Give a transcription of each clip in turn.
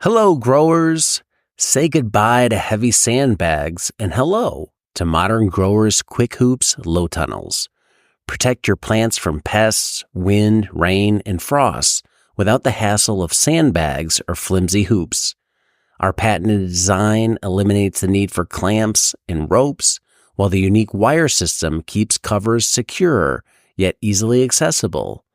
Hello, growers. Say goodbye to heavy sandbags and hello to modern growers' quick hoops low tunnels. Protect your plants from pests, wind, rain, and frost without the hassle of sandbags or flimsy hoops. Our patented design eliminates the need for clamps and ropes, while the unique wire system keeps covers secure yet easily accessible.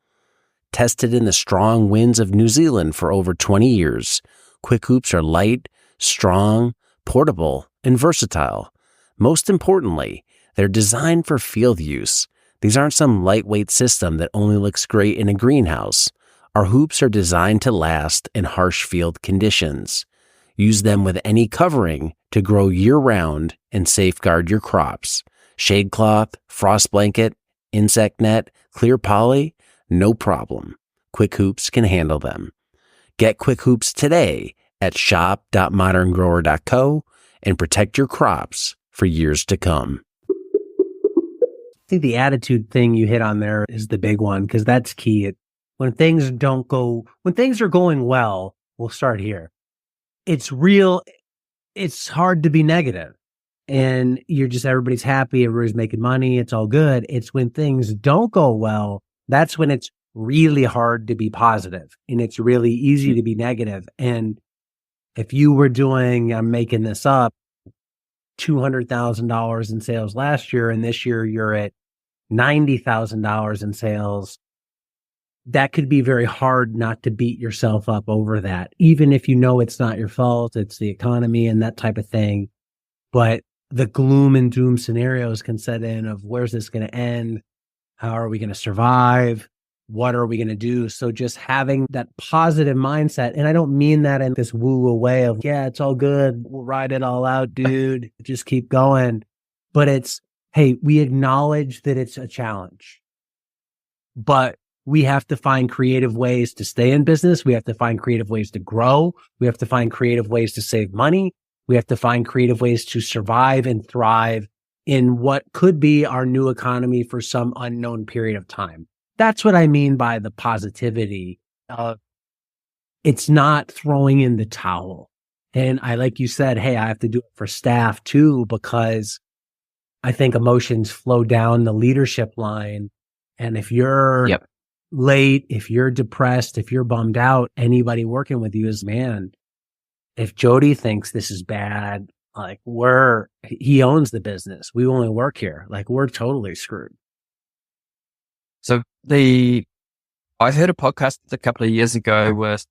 Tested in the strong winds of New Zealand for over 20 years, quick hoops are light, strong, portable, and versatile. Most importantly, they're designed for field use. These aren't some lightweight system that only looks great in a greenhouse. Our hoops are designed to last in harsh field conditions. Use them with any covering to grow year-round and safeguard your crops. Shade cloth, frost blanket, insect net, clear poly, no problem. Quick Hoops can handle them. Get Quick Hoops today at shop.moderngrower.co and protect your crops for years to come. I think the attitude thing you hit on there is the big one, because that's key. When things are going well, we'll start here. It's hard to be negative and everybody's happy, everybody's making money, it's all good. It's when things don't go well, that's when it's really hard to be positive and it's really easy to be negative. And if you were doing, I'm making this up, $200,000 in sales last year, and this year you're at $90,000 in sales, that could be very hard not to beat yourself up over that, even if you know it's not your fault, it's the economy and that type of thing. But the gloom and doom scenarios can set in of where's this going to end? How are we going to survive? What are we going to do? So just having that positive mindset, and I don't mean that in this woo-woo way of, yeah, it's all good, we'll ride it all out, dude, just keep going. But it's, hey, we acknowledge that it's a challenge, but we have to find creative ways to stay in business. We have to find creative ways to grow. We have to find creative ways to save money. We have to find creative ways to survive and thrive in what could be our new economy for some unknown period of time. That's what I mean by the positivity of it's not throwing in the towel. And like you said, hey, I have to do it for staff too, because I think emotions flow down the leadership line. And if you're late, if you're depressed, if you're bummed out, anybody working with you is, man, if Jodi thinks this is bad, he owns the business. We only work here. We're totally screwed. So I heard a podcast a couple of years ago with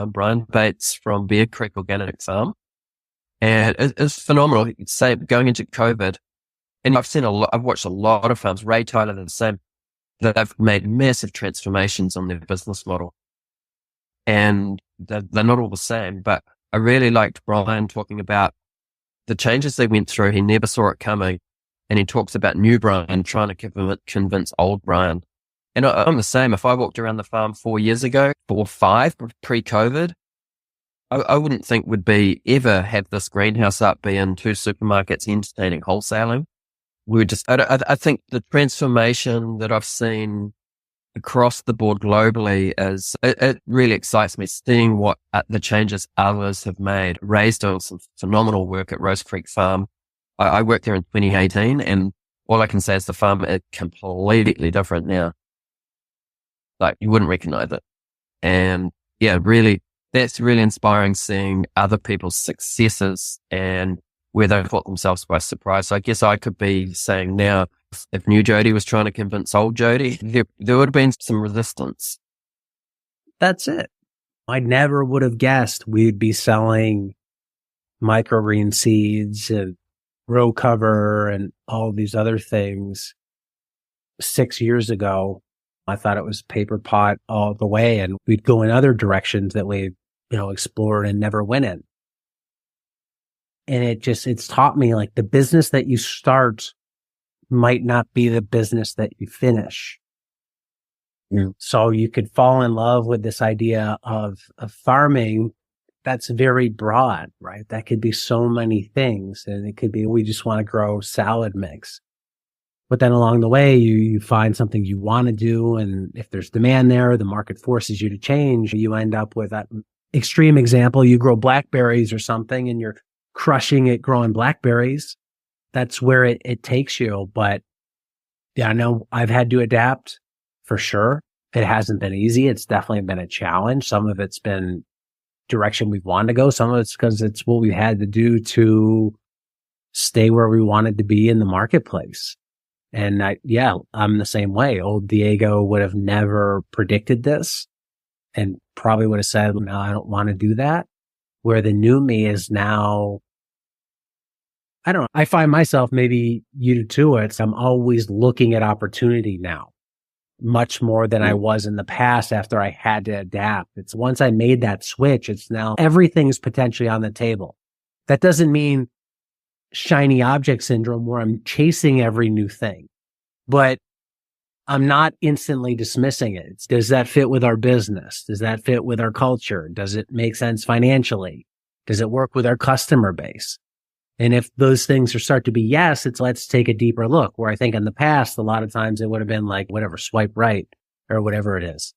Brian Bates from Bear Creek Organic Farm, and it's phenomenal. You'd say going into COVID, and I've watched a lot of farms. Ray Tyler, the same, that they've made massive transformations on their business model, and they're not all the same. But I really liked Brian talking about the changes they went through. He never saw it coming. And he talks about new Brian trying to convince old Brian. And I'm the same. If I walked around the farm 4 years ago, 4 or 5 pre-COVID, I wouldn't think would be ever have this greenhouse up, be in 2 supermarkets entertaining wholesaling. I think the transformation that I've seen across the board globally it really excites me, seeing what the changes others have made. Ray's doing some phenomenal work at Rose Creek Farm. I worked there in 2018, and all I can say is the farm is completely different now. You wouldn't recognize it. And yeah, really, that's really inspiring, seeing other people's successes and where they caught themselves by surprise. So I guess I could be saying now, if new Jodi was trying to convince old Jodi, there would have been some resistance. That's it. I never would have guessed we'd be selling microgreen seeds and row cover and all these other things 6 years ago. I thought it was paper pot all the way, and we'd go in other directions that we, explored and never went in. And it's taught me the business that you start might not be the business that you finish. Yeah. So you could fall in love with this idea of farming. That's very broad, right? That could be so many things. And it could be, we just want to grow salad mix. But then along the way, you find something you want to do. And if there's demand there, the market forces you to change. You end up with extreme example, you grow blackberries or something and you're crushing it growing blackberries. That's where it takes you. But yeah, I know I've had to adapt for sure. It hasn't been easy. It's definitely been a challenge. Some of it's been direction we've wanted to go. Some of it's because it's what we had to do to stay where we wanted to be in the marketplace. And I'm the same way. Old Diego would have never predicted this and probably would have said, no, I don't want to do that. Where the new me is now, I don't know. I find myself, maybe you do too, I'm always looking at opportunity now, much more than I was in the past after I had to adapt. It's once I made that switch, it's now everything's potentially on the table. That doesn't mean shiny object syndrome where I'm chasing every new thing, but I'm not instantly dismissing it. Does that fit with our business? Does that fit with our culture? Does it make sense financially? Does it work with our customer base? And if those things start to be yes, let's take a deeper look, where I think in the past, a lot of times it would have been like, whatever, swipe right or whatever it is.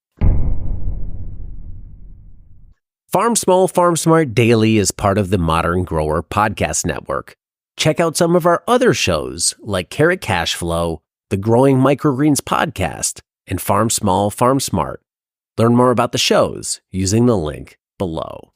Farm Small, Farm Smart Daily is part of the Modern Grower Podcast Network. Check out some of our other shows like Carrot Cash Flow, the Growing Microgreens Podcast, and Farm Small, Farm Smart. Learn more about the shows using the link below.